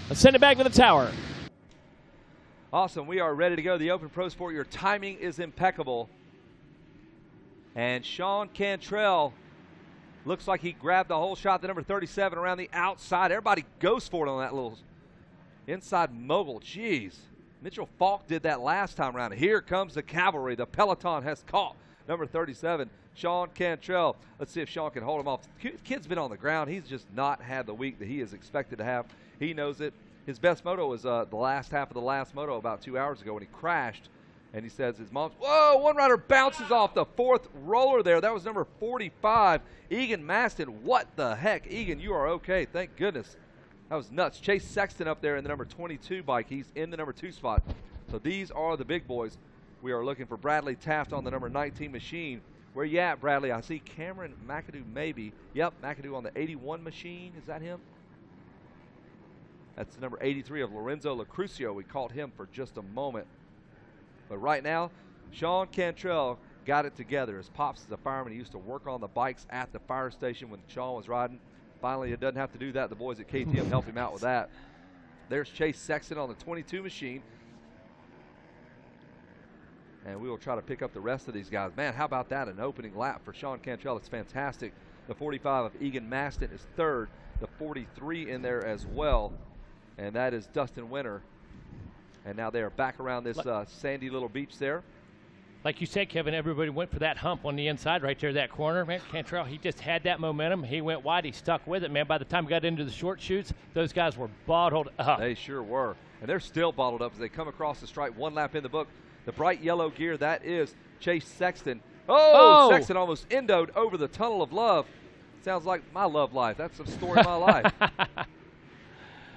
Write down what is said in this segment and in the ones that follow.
Let's send it back to the tower. Awesome. We are ready to go. The Open Pro Sport, your timing is impeccable. And Sean Cantrell looks like he grabbed the whole shot, the number 37 around the outside. Everybody goes for it on that little inside mogul. Jeez. Mitchell Falk did that last time around. Here comes the cavalry. The peloton has caught number 37, Sean Cantrell. Let's see if Sean can hold him off. The kid's been on the ground. He's just not had the week that he is expected to have. He knows it. His best moto was the last half of the last moto about 2 hours ago when he crashed. And he says his mom's, whoa, one rider bounces off the fourth roller there. That was number 45, Egan Maston. What the heck? Egan, you are okay. Thank goodness. That was nuts. Chase Sexton up there in the number 22 bike. He's in the number 2 spot. So these are the big boys. We are looking for Bradley Taft on the number 19 machine. Where you at, Bradley? I see Cameron McAdoo maybe. Yep, McAdoo on the 81 machine. Is that him? That's the number 83 of Lorenzo Lacrucio. We caught him for just a moment. But right now, Sean Cantrell got it together. His pops is a fireman. He used to work on the bikes at the fire station when Sean was riding. Finally, it doesn't have to do that. The boys at KTM helped him out with that. There's Chase Sexton on the 22 machine. And we will try to pick up the rest of these guys. Man, how about that? An opening lap for Sean Cantrell. It's fantastic. The 45 of Egan Maston is third. The 43 in there as well. And that is Dustin Winter. And now they are back around this sandy little beach there. Like you said, Kevin, everybody went for that hump on the inside right there, that corner. Man, Cantrell, he just had that momentum. He went wide. He stuck with it, man. By the time we got into the short shoots, those guys were bottled up. They sure were. And they're still bottled up as they come across the stripe. One lap in the book. The bright yellow gear, that is Chase Sexton. Oh! Sexton almost endoed over the tunnel of love. Sounds like my love life. That's the story of my life.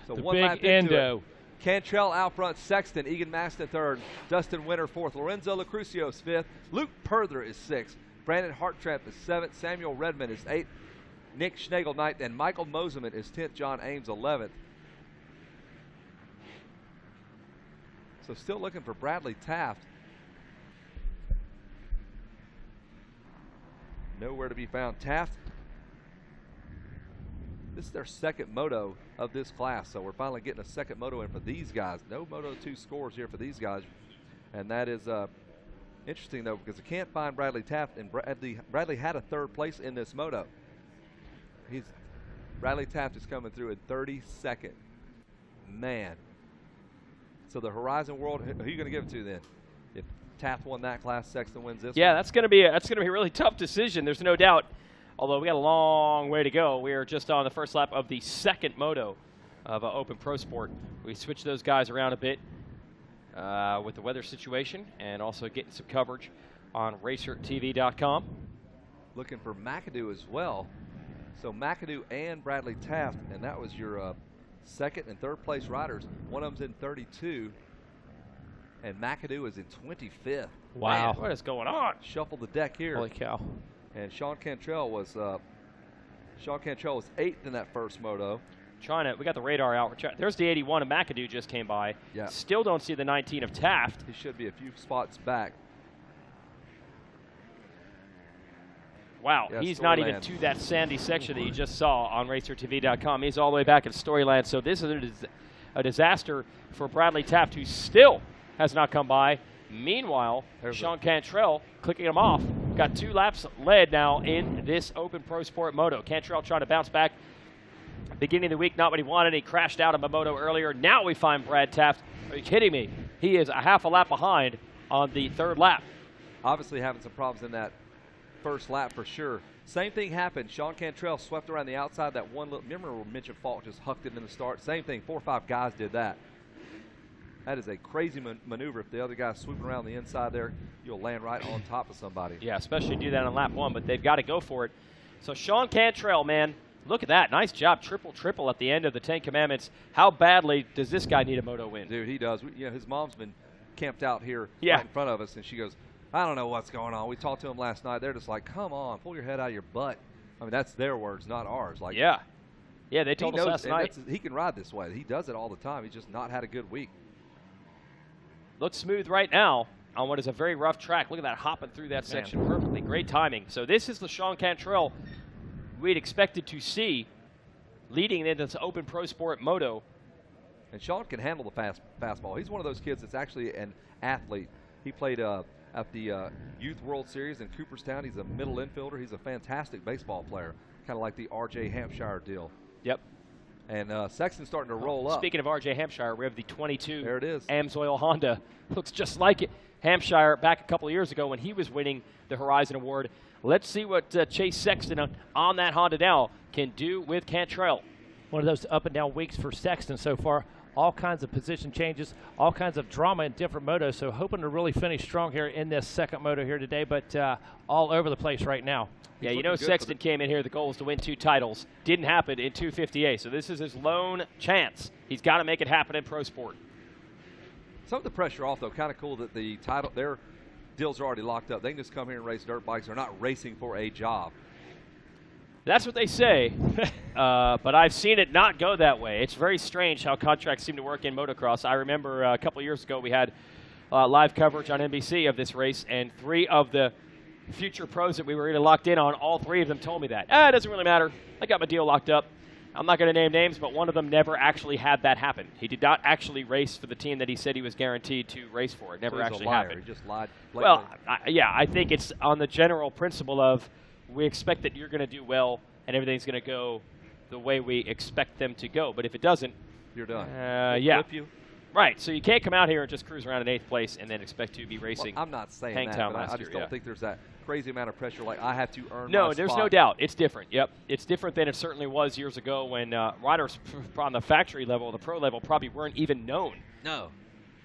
So the one big lap into endo. it. Cantrell out front, Sexton, Egan Maston third, Dustin Winter fourth, Lorenzo Lacrucio's fifth, Luke Perther is sixth, Brandon Hartramp is seventh, Samuel Redmond is eighth, Nick Schnagel ninth, and Michael Moseman is 10th, John Ames 11th. So still looking for Bradley Taft. Nowhere to be found. Taft, this is their second moto of this class, so we're finally getting a second moto in for these guys. No Moto 2 scores here for these guys, and that is interesting, though, because I can't find Bradley Taft, and Bradley had a third place in this moto. Bradley Taft is coming through in 32nd. Man. So the Horizon World, who are you going to give it to then? If Taft won that class, Sexton wins this one? That's going to be a really tough decision. There's no doubt. Although we got a long way to go. We are just on the first lap of the second moto of Open Pro Sport. We switched those guys around a bit with the weather situation and also getting some coverage on RacerTV.com. Looking for McAdoo as well. So McAdoo and Bradley Taft, and that was your second and third place riders. One of them's in 32, and McAdoo is in 25th. Wow. Man, what is going on? Shuffle the deck here. Holy cow. And Sean Cantrell was eighth in that first moto. We got the radar out. There's the 81 of McAdoo just came by. Yeah. Still don't see the 19 of Taft. He should be a few spots back. Wow, yeah, he's not even to that sandy section that you just saw on RacerTV.com. He's all the way back in Storyland. So this is a disaster for Bradley Taft, who still has not come by. Meanwhile, Sean Cantrell clicking him off. Got 2 laps led now in this Open Pro Sport moto. Cantrell trying to bounce back. Beginning of the week, not what he wanted. He crashed out of a moto earlier. Now we find Brad Taft. Are you kidding me? He is a half a lap behind on the third lap. Obviously having some problems in that first lap for sure. Same thing happened. Sean Cantrell swept around the outside. That one little, remember when Mitchell Falk just hucked it in the start? Same thing. 4 or 5 guys did that. That is a crazy maneuver. If the other guy's swooping around the inside there, you'll land right on top of somebody. Yeah, especially do that on lap 1, but they've got to go for it. So Sean Cantrell, man, look at that. Nice job. Triple at the end of the 10 Commandments. How badly does this guy need a moto win? Dude, he does. His mom's been camped out here right in front of us, and she goes, I don't know what's going on. We talked to him last night. They're just like, come on, pull your head out of your butt. I mean, that's their words, not ours. Like, yeah, they told us last night. He can ride this way. He does it all the time. He's just not had a good week. Looks smooth right now on what is a very rough track. Look at that hopping through that section perfectly. Great timing. So this is the Sean Cantrell we'd expected to see leading into this Open Pro Sport moto. And Sean can handle the fastball. He's one of those kids that's actually an athlete. He played at the Youth World Series in Cooperstown. He's a middle infielder. He's a fantastic baseball player, kind of like the R.J. Hampshire deal. Yep. And Sexton's starting to roll up. Speaking of R.J. Hampshire, we have the 22 there it is. AMSOIL Honda. Looks just like it. Hampshire back a couple of years ago when he was winning the Horizon Award. Let's see what Chase Sexton on that Honda now can do with Cantrell. One of those up and down weeks for Sexton so far. All kinds of position changes, all kinds of drama in different motos. So hoping to really finish strong here in this second moto here today, but all over the place right now. Yeah, you know Sexton came in here, the goal was to win 2 titles. Didn't happen in 258, so this is his lone chance. He's got to make it happen in Pro Sport. Some of the pressure off, though. Kind of cool that the title, their deals are already locked up. They can just come here and race dirt bikes. They're not racing for a job. That's what they say, but I've seen it not go that way. It's very strange how contracts seem to work in motocross. I remember a couple years ago we had live coverage on NBC of this race, and 3 of the future pros that we were really locked in on, all 3 of them told me that. It doesn't really matter. I got my deal locked up. I'm not going to name names, but one of them never actually had that happen. He did not actually race for the team that he said he was guaranteed to race for. It never actually happened. He just lied. Well, I think it's on the general principle of we expect that you're going to do well and everything's going to go the way we expect them to go. But if it doesn't, you're done. Yeah. Flip you. Right, so you can't come out here and just cruise around in 8th place and then expect to be racing. Well, I'm not saying Hangtown that, but I just don't think there's that crazy amount of pressure like I have to earn my there's spot. no doubt. It's different. Yep. It's different than it certainly was years ago when riders on the factory level, the pro level, probably weren't even known. No.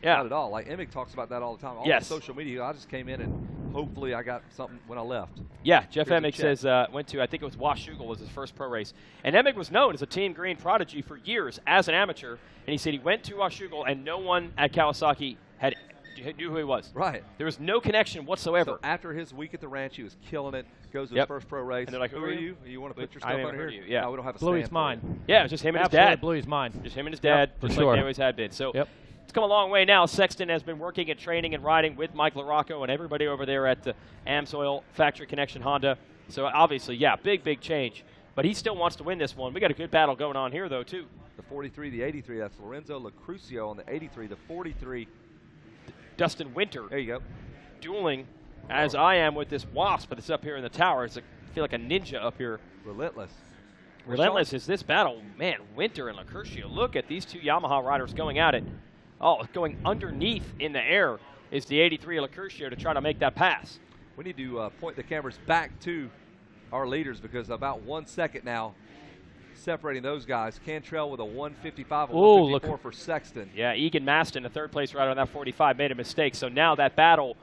Yeah. Not at all. Like Emick talks about that all the time. All Yes. on social media, I just came in and hopefully I got something when I left. Yeah, Jeff Here's a Emick check. says went to, I think it was Washougal was his first pro race. And Emick was known as a Team Green prodigy for years as an amateur. And he said he went to Washougal and no one at Kawasaki knew who he was. Right. There was no connection whatsoever. So after his week at the ranch, he was killing it. Goes to Yep. his first pro race. And they're like, who are you? You want to put your I stuff never under heard here? of you, yeah. No, we don't have a Blew stand his for mind. it. Yeah, it was just him and his Absolutely dad. blew his mind. Just him and his dad, for just sure. like they always had been. So it's come a long way now. Sexton has been working and training and riding with Mike LaRocco and everybody over there at the AMSOIL Factory Connection Honda. So obviously, yeah, big change. But he still wants to win this one. We got a good battle going on here, though, too. The 43, the 83, that's Lorenzo Lacrucio on the 83, the 43. Dustin Winter. There you go. Dueling, as I am with this wasp that's up here in the tower. I feel like a ninja up here. Relentless. Relentless is this battle. Man, Winter and Lacrucio. Look at these 2 Yamaha riders going at it. Oh, going underneath in the air is the 83 Lacrucio to try to make that pass. We need to point the cameras back to our leaders because about 1 second now separating those guys. Cantrell with a 155, a 154 for Sexton. Yeah, Egan Maston, the 3rd place rider on that 45, made a mistake. So now that battle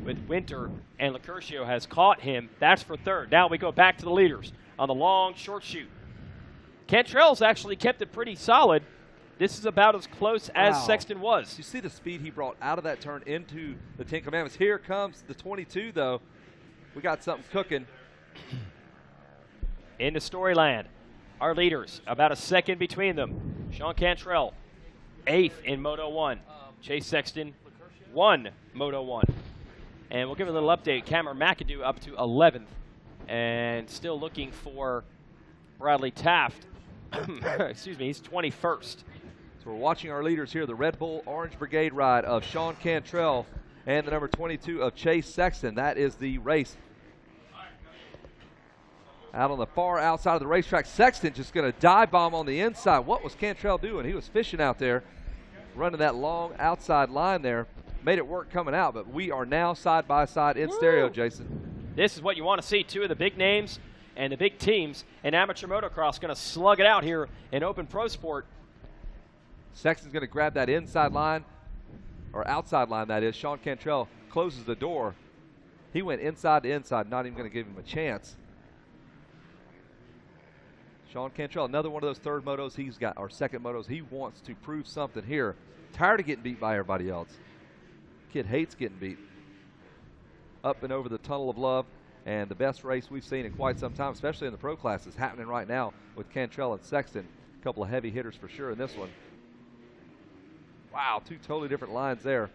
with Winter and Lacrucio has caught him. That's for 3rd. Now we go back to the leaders on the long short shoot. Cantrell's actually kept it pretty solid. This is about as close as Sexton was. You see the speed he brought out of that turn into the 10 Commandments. Here comes the 22, though. We got something cooking. Into Storyland. Our leaders, about a second between them. Sean Cantrell, 8th in Moto 1. Chase Sexton, 1 Moto 1. And we'll give a little update. Cameron McAdoo up to 11th. And still looking for Bradley Taft. Excuse me, he's 21st. So we're watching our leaders here, the Red Bull Orange Brigade ride of Sean Cantrell and the number 22 of Chase Sexton. That is the race. Out on the far outside of the racetrack, Sexton just going to dive bomb on the inside. What was Cantrell doing? He was fishing out there, running that long outside line there. Made it work coming out, but we are now side by side in stereo, Jason. This is what you want to see. 2 of the big names and the big teams in amateur motocross going to slug it out here in open pro sport. Sexton's going to grab that inside line, or outside line, that is. Sean Cantrell closes the door. He went inside to inside, not even going to give him a chance. Sean Cantrell, another one of those 3rd motos he's got, or 2nd motos. He wants to prove something here. Tired of getting beat by everybody else. Kid hates getting beat. Up and over the tunnel of love, and the best race we've seen in quite some time, especially in the pro classes, happening right now with Cantrell and Sexton. A couple of heavy hitters for sure in this one. Wow, 2 totally different lines there.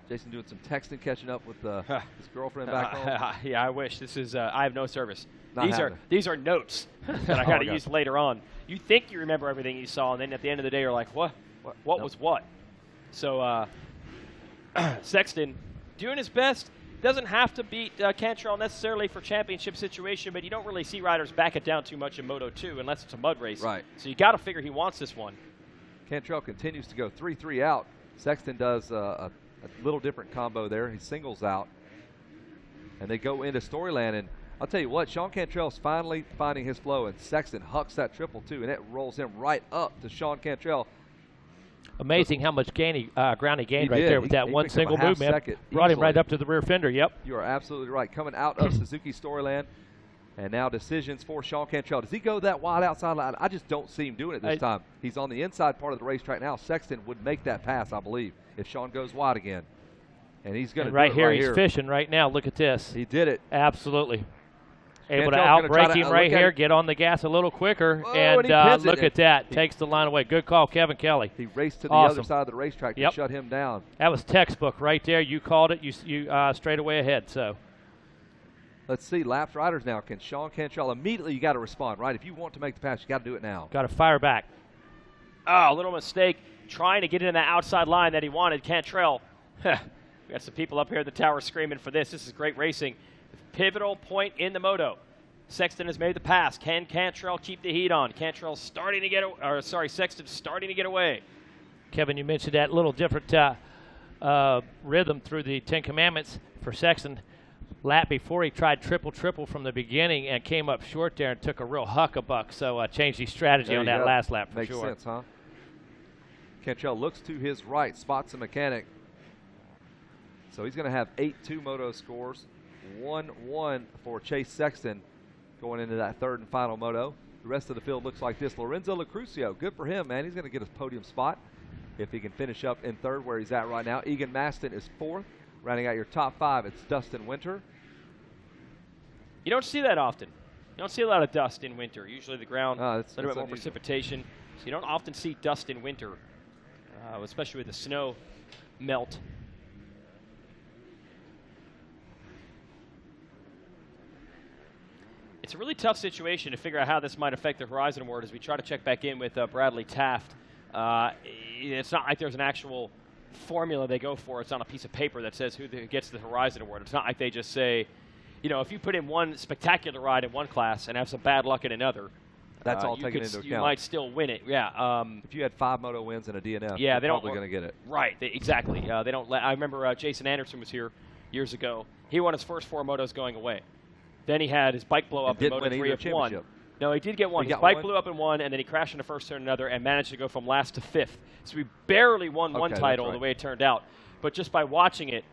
Jason doing some texting, catching up with his girlfriend back home. Yeah, I wish. This is I have no service. Not These are notes that I got to use later on. You think you remember everything you saw, and then at the end of the day, you're like, what was what? So Sexton doing his best. Doesn't have to beat Cantrell necessarily for championship situation, but you don't really see riders back it down too much in Moto 2 unless it's a mud race. Right. So you got to figure he wants this one. Cantrell continues to go 3-3 out. Sexton does a little different combo there. He singles out, and they go into Storyland. And I'll tell you what, Sean Cantrell's finally finding his flow, and Sexton hucks that triple too, and it rolls him right up to Sean Cantrell. Amazing how much ground he gained right did. there with that one single movement. Brought him right up to the rear fender, yep. You are absolutely right. Coming out of Suzuki Storyland, and now decisions for Sean Cantrell. Does he go that wide outside line? I just don't see him doing it this time. He's on the inside part of the racetrack now. Sexton would make that pass, I believe, if Sean goes wide again. And he's going to do it right here. He's fishing right now. Look at this. He did it. Absolutely. Able to Cantrell's outbrake him right here, get on the gas a little quicker, and look at that. Takes the line away. Good call, Kevin Kelly. He raced to the other side of the racetrack to shut him down. That was textbook right there. You called it. You straight away ahead. So let's see. Lapped riders now. Can Sean Cantrell immediately? You got to respond, right? If you want to make the pass, you got to do it now. Got to fire back. Oh, a little mistake trying to get in that outside line that he wanted. Cantrell. We got some people up here at the tower screaming for this. This is great racing. Pivotal point in the moto. Sexton has made the pass. Can Cantrell keep the heat on? Cantrell starting to get, Sexton starting to get away. Kevin, you mentioned that little different rhythm through the Ten Commandments for Sexton. Lap before he tried triple from the beginning and came up short there and took a real huckabuck. So changed his strategy on that last lap for sure. Makes sense, huh? Cantrell looks to his right, spots the mechanic. So he's going to have 8-2 moto scores, 1-1 for Chase Sexton going into that third and final moto. The rest of the field looks like this. Lorenzo Lucrucio, good for him, man. He's going to get his podium spot if he can finish up in third where he's at right now. Egan Maston is fourth. Rounding out your top five, it's Dustin Winter. You don't see that often. You don't see a lot of dust in winter. Usually the ground, a little bit more unusual. precipitation. So you don't often see dust in winter, especially with the snow melt. It's a really tough situation to figure out how this might affect the Horizon Award as we try to check back in with Bradley Taft. It's not like there's an actual formula they go for. It's on a piece of paper that says who gets the Horizon Award. It's not like they just say, you know, if you put in one spectacular ride in one class and have some bad luck in another, that's all taken into account. You might still win it. Yeah. If you had 5 moto wins and a DNF, yeah, they're probably going to get it. Right. Exactly. They don't let. I remember Jason Anderson was here years ago. He won his first 4 motos going away. Then he had his bike blow up in Moto 3 of 1. No, he did get one. His bike blew up in 1, and then he crashed in the first turn in another and managed to go from last to 5th. So he barely won one title the way it turned out. But just by watching it,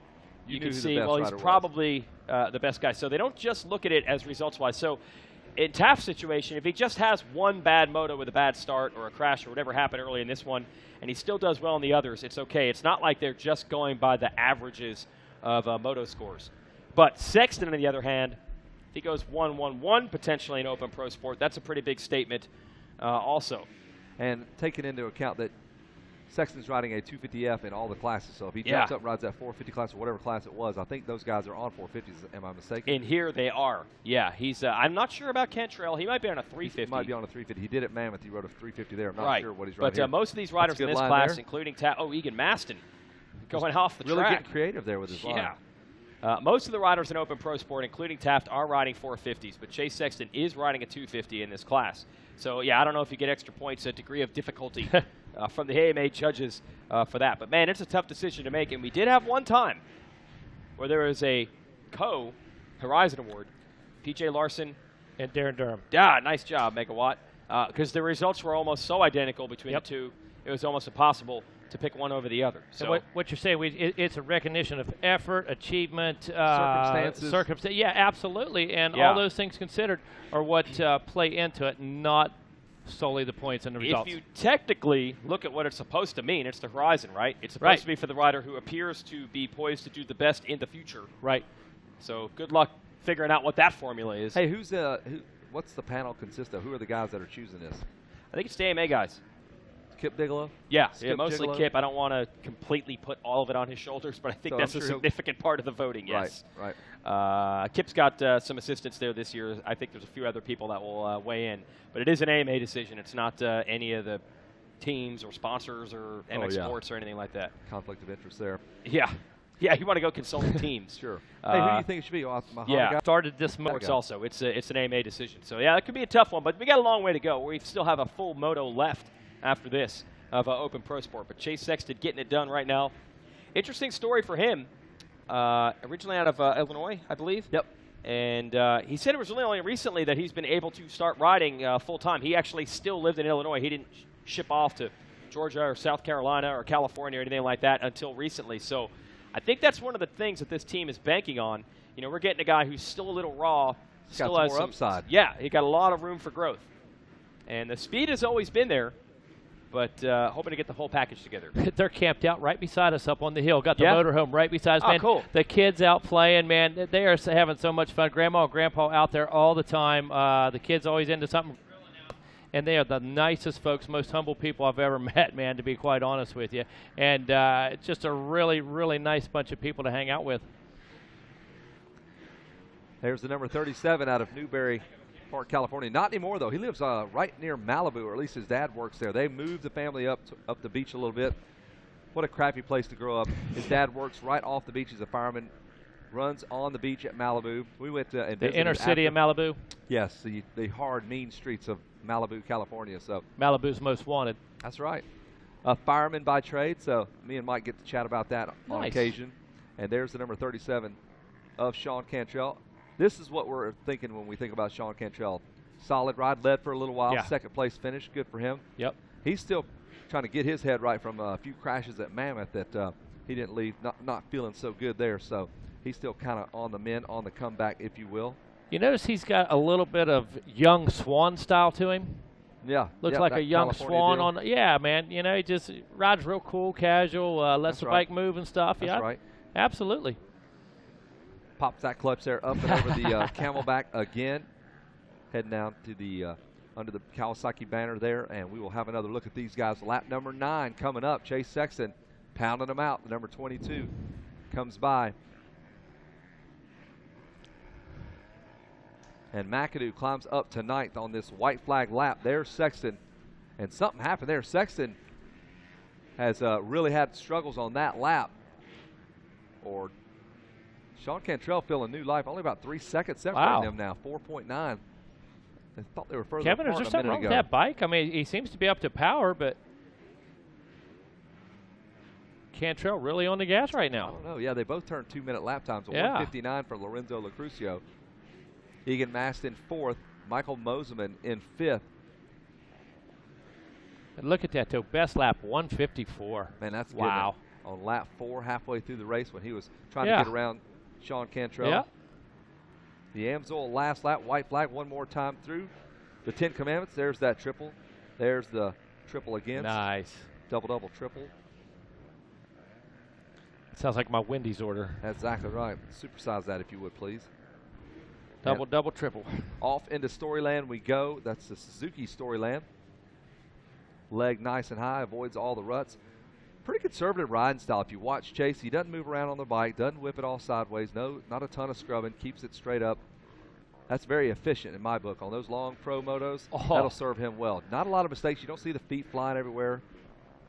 you can see, well, he's probably the best guy. So they don't just look at it as results-wise. So in Taft's situation, if he just has one bad moto with a bad start or a crash or whatever happened early in this one, and he still does well in the others, it's okay. It's not like they're just going by the averages of moto scores. But Sexton, on the other hand, if he goes 1-1-1 potentially in Open Pro Sport, that's a pretty big statement also. And taking into account that Sexton's riding a 250F in all the classes, so if he jumps up and rides that 450 class or whatever class it was, I think those guys are on 450s. Am I mistaken? In here they are. Yeah, he's. I'm not sure about Cantrell. He might be on a 350. He might be on a 350. He did at Mammoth. He rode a 350 there. I'm not sure what he's riding. But most of these riders in this class, including Egan Maston, going off the track. Really getting creative there with his line. Yeah. Most of the riders in Open Pro Sport, including Taft, are riding 450s, but Chase Sexton is riding a 250 in this class. So, yeah, I don't know if you get extra points, a degree of difficulty from the AMA judges for that. But, man, it's a tough decision to make. And we did have one time where there was a co-Horizon Award, P.J. Larson and Darren Durham. Yeah, nice job, Megawatt. Because the results were almost so identical between the two, it was almost impossible to pick one over the other. So what you're saying, it's a recognition of effort, achievement, circumstances. Yeah, absolutely. And all those things considered are what play into it, not solely the points and the results. If you technically look at what it's supposed to mean, it's the Horizon, right? It's supposed to be for the rider who appears to be poised to do the best in the future. Right. So good luck figuring out what that formula is. Hey, what's the panel consist of? Who are the guys that are choosing this? I think it's the AMA guys. Kip Bigelow? Yeah, Skip mostly Gigolo? Kip. I don't want to completely put all of it on his shoulders, but I think So that's I'm a sure significant part of the voting, yes. Right. Kip's got some assistants there this year. I think there's a few other people that will weigh in. But it is an AMA decision. It's not any of the teams or sponsors or MX Sports or anything like that. Conflict of interest there. Yeah. Yeah, you want to go consult the teams. Sure. Hey, who do you think it should be? Yeah, started this month also. It's an AMA decision. So, yeah, that could be a tough one, but we got a long way to go. We still have a full moto left after this of Open Pro Sport. But Chase Sexton getting it done right now. Interesting story for him. Originally out of Illinois, I believe. Yep. And he said it was really only recently that he's been able to start riding full-time. He actually still lived in Illinois. He didn't ship off to Georgia or South Carolina or California or anything like that until recently. So I think that's one of the things that this team is banking on. You know, we're getting a guy who's still a little raw. Still got has some more upside. Yeah, he got a lot of room for growth. And the speed has always been there, but hoping to get the whole package together. They're camped out right beside us up on the hill. Got the motorhome right beside us. Man, cool. The kids out playing, man. They are having so much fun. Grandma and Grandpa out there all the time. The kids always into something. And they are the nicest folks, most humble people I've ever met, man, to be quite honest with you. And it's just a really, really nice bunch of people to hang out with. There's the number 37 out of Newberry Park, California. Not anymore, though. He lives right near Malibu, or at least his dad works there. They moved the family up the beach a little bit. What a crappy place to grow up. His dad works right off the beach. He's a fireman. Runs on the beach at Malibu. We went to the inner city of Malibu. Yes, the hard, mean streets of Malibu, California. So Malibu's most wanted. That's right. A fireman by trade. So me and Mike get to chat about that on occasion. And there's the number 37 of Sean Cantrell. This is what we're thinking when we think about Sean Cantrell. Solid ride, led for a little while. Second place finish, good for him. Yep. He's still trying to get his head right from a few crashes at Mammoth that he didn't leave, not feeling so good there. So he's still kind of on the mend, on the comeback, if you will. You notice he's got a little bit of young Swan style to him. Yeah. Looks like a young California Swan deal. on. Yeah, man. You know, he just rides real cool, casual, lets the bike move and stuff. That's right. Absolutely. Pops that clutch there up and over the Camelback again. Heading down to the under the Kawasaki banner there, and we will have another look at these guys. Lap number 9 coming up. Chase Sexton pounding them out. The number 22 comes by. And McAdoo climbs up to 9th on this white flag lap. There's Sexton. And something happened there. Sexton has really had struggles on that lap. Or Sean Cantrell feeling new life. Only about 3 seconds separating them now. 4.9. I thought they were further Kevin, apart is there a minute something wrong ago. with that bike? I mean, he seems to be up to power, but Cantrell really on the gas right now. I don't know. Yeah, they both turned 2-minute lap times. A 1:59 for Lorenzo Lacrucio. Egan Mast in 4th. Michael Moseman in 5th. And look at that, though. Best lap, 1:54. Man, that's good. wow. On lap 4, halfway through the race when he was trying to get around Sean Cantrell. Yeah. The Amsoil last lap, white flag one more time through. The 10 Commandments, there's that triple. There's the triple again. Nice. Double, double, triple. Sounds like my Wendy's order. That's exactly right. Supersize that if you would, please. Double, double, triple. Off into Storyland we go. That's the Suzuki Storyland. Leg nice and high, avoids all the ruts. Pretty conservative riding style. If you watch Chase, he doesn't move around on the bike, doesn't whip it all sideways, not a ton of scrubbing, keeps it straight up. That's very efficient in my book. On those long pro motos, that'll serve him well. Not a lot of mistakes. You don't see the feet flying everywhere.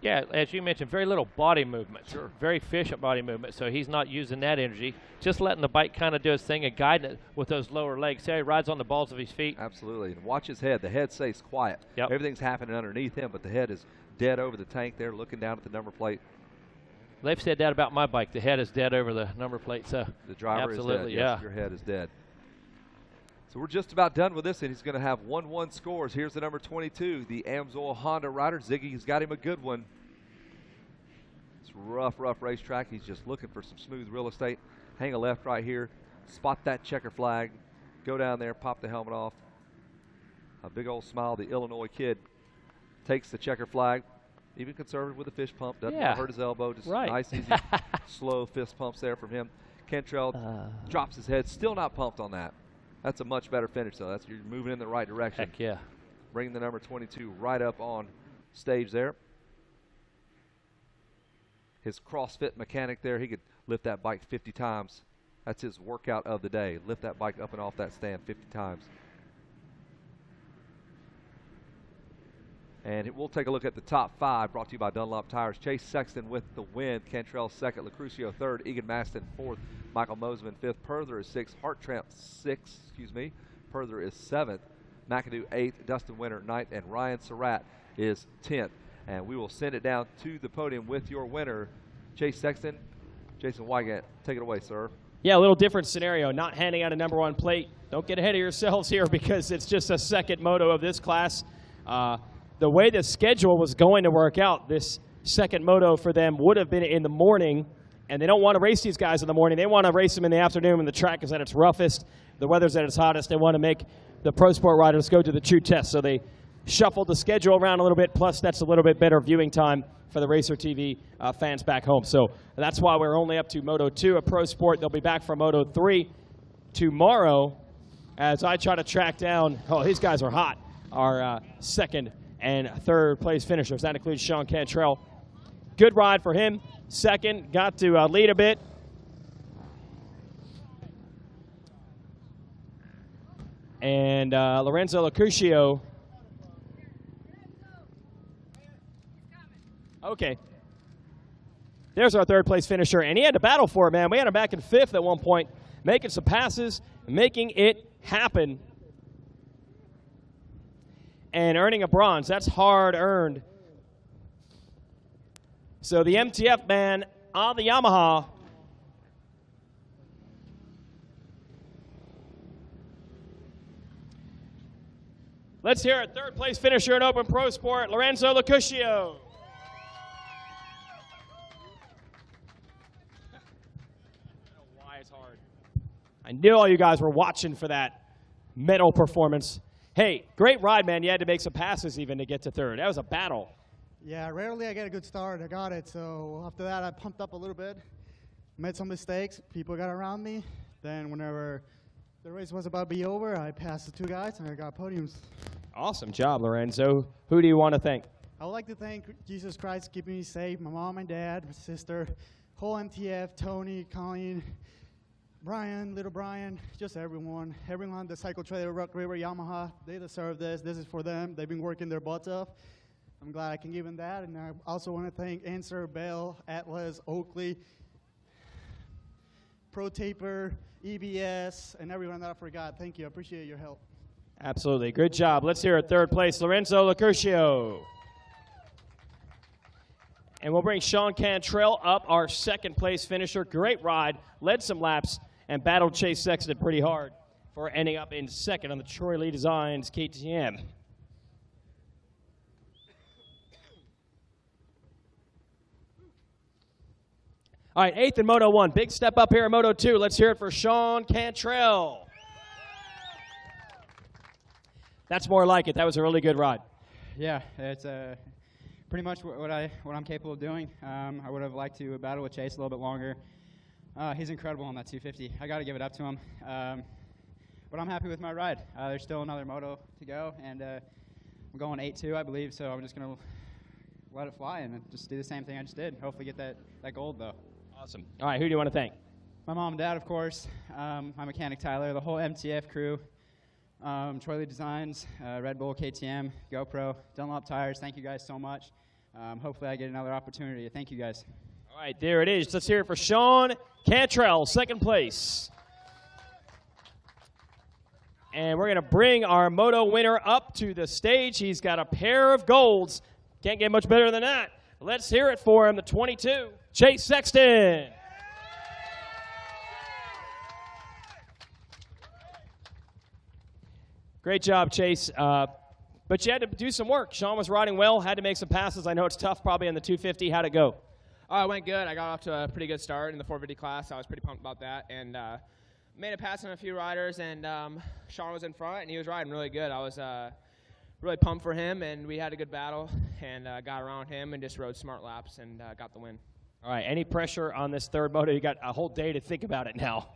Yeah, as you mentioned, very little body movement. Sure. Very efficient body movement, so he's not using that energy. Just letting the bike kind of do its thing and guiding it with those lower legs. See how he rides on the balls of his feet? Absolutely. And watch his head. The head stays quiet. Yep. Everything's happening underneath him, but the head is dead over the tank there, looking down at the number plate. They've said that about my bike. The head is dead over the number plate. So the driver absolutely, is dead. Yes, your head is dead. So we're just about done with this, and he's going to have 1-1 scores. Here's the number 22, the Amsoil Honda rider. Ziggy's got him a good one. It's rough racetrack. He's just looking for some smooth real estate. Hang a left right here. Spot that checker flag. Go down there, pop the helmet off. A big old smile. The Illinois kid takes the checker flag. Even conservative with the fist pump. Doesn't hurt his elbow. Just nice, easy, slow fist pumps there from him. Cantrell drops his head. Still not pumped on that. That's a much better finish, though. You're moving in the right direction. Heck yeah. Bringing the number 22 right up on stage there. his CrossFit mechanic there. He could lift that bike 50 times. That's his workout of the day. Lift that bike up and off that stand 50 times. And we'll take a look at the top 5, brought to you by Dunlop Tires. Chase Sexton with the win. Cantrell second. Lucrucio third. Egan Maston fourth. Michael Mosman fifth. Perther is sixth. Hartramp sixth. Perther is seventh. McAdoo eighth. Dustin Winter ninth. And Ryan Surratt is 10th. And we will send it down to the podium with your winner, Chase Sexton. Jason Wygant, take it away, sir. Yeah, a little different scenario, not handing out a number 1 plate. Don't get ahead of yourselves here because it's just a second moto of this class. The way the schedule was going to work out, this second moto for them would have been in the morning, and they don't want to race these guys in the morning. They want to race them in the afternoon when the track is at its roughest, the weather's at its hottest. They want to make the Pro Sport riders go to the true test. So they shuffled the schedule around a little bit, plus that's a little bit better viewing time for the Racer TV fans back home. So that's why we're only up to Moto 2 at Pro Sport. They'll be back for Moto 3 tomorrow as I try to track down, these guys are hot, our second and third place finishers. That includes Sean Cantrell. Good ride for him. Second, got to lead a bit. And Lorenzo Lucrucio. Okay. There's our third place finisher, and he had to battle for it, man. We had him back in 5th at one point, making some passes, making it happen, and earning a bronze. That's hard earned. So the MTF man on the Yamaha. Let's hear it. Third place finisher in Open Pro Sport, Lorenzo Lucrucio. I knew all you guys were watching for that medal performance. Hey, great ride, man. You had to make some passes even to get to third. That was a battle. Yeah, rarely I get a good start. I got it. So after that, I pumped up a little bit, made some mistakes. People got around me. Then whenever the race was about to be over, I passed the 2 guys, and I got podiums. Awesome job, Lorenzo. Who do you want to thank? I would like to thank Jesus Christ keeping me safe, my mom and dad, my sister, whole MTF, Tony, Colleen, Brian, little Brian, just everyone. Everyone, the Cycle Trailer, Rock River, Yamaha, they deserve this. This is for them. They've been working their butts off. I'm glad I can give them that. And I also want to thank Answer, Bell, Atlas, Oakley, Pro Taper, EBS, and everyone that I forgot. Thank you. I appreciate your help. Absolutely. Good job. Let's hear it. Third place, Lorenzo Lucrucio. And we'll bring Sean Cantrell up, our second place finisher. Great ride, led some laps, and battled Chase Sexton pretty hard for ending up in second on the Troy Lee Designs KTM. All right, 8th in Moto 1. Big step up here in Moto 2. Let's hear it for Sean Cantrell. That's more like it. That was a really good ride. Yeah, it's pretty much what I'm capable of doing. I would have liked to battle with Chase a little bit longer. He's incredible on that 250. I got to give it up to him. But I'm happy with my ride. There's still another moto to go, and I'm going 8-2, I believe. So I'm just going to let it fly and just do the same thing I just did. Hopefully get that gold, though. Awesome. All right, who do you want to thank? My mom and dad, of course. My mechanic, Tyler. The whole MTF crew. Troy Lee Designs, Red Bull, KTM, GoPro, Dunlop Tires. Thank you guys so much. Hopefully I get another opportunity. Thank you guys. All right, there it is. Let's hear it for Sean Cantrell, second place. And we're going to bring our Moto winner up to the stage. He's got a pair of golds. Can't get much better than that. Let's hear it for him, the 22, Chase Sexton. Great job, Chase. But you had to do some work. Sean was riding well, had to make some passes. I know it's tough probably on the 250. How'd it go? It went good. I got off to a pretty good start in the 450 class. I was pretty pumped about that. And made a pass on a few riders, and Sean was in front, and he was riding really good. I was really pumped for him, and we had a good battle, and got around him and just rode smart laps and got the win. All right, any pressure on this third moto? You got a whole day to think about it now.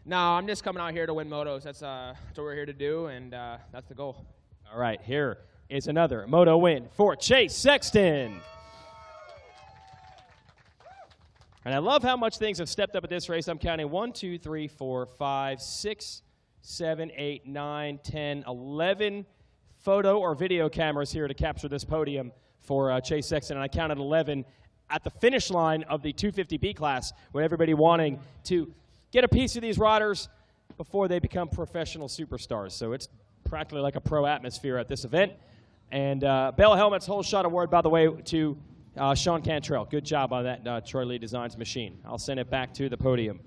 No, I'm just coming out here to win motos. That's what we're here to do, and that's the goal. All right, here is another moto win for Chase Sexton. And I love how much things have stepped up at this race. I'm counting 1, 2, 3, 4, 5, 6, 7, 8, 9, 10, 11 photo or video cameras here to capture this podium for Chase Sexton. And I counted 11 at the finish line of the 250B class, with everybody wanting to get a piece of these riders before they become professional superstars. So it's practically like a pro atmosphere at this event. And Bell Helmet's whole shot award, by the way, to Sean Cantrell. Good job on that Troy Lee Designs machine. I'll send it back to the podium.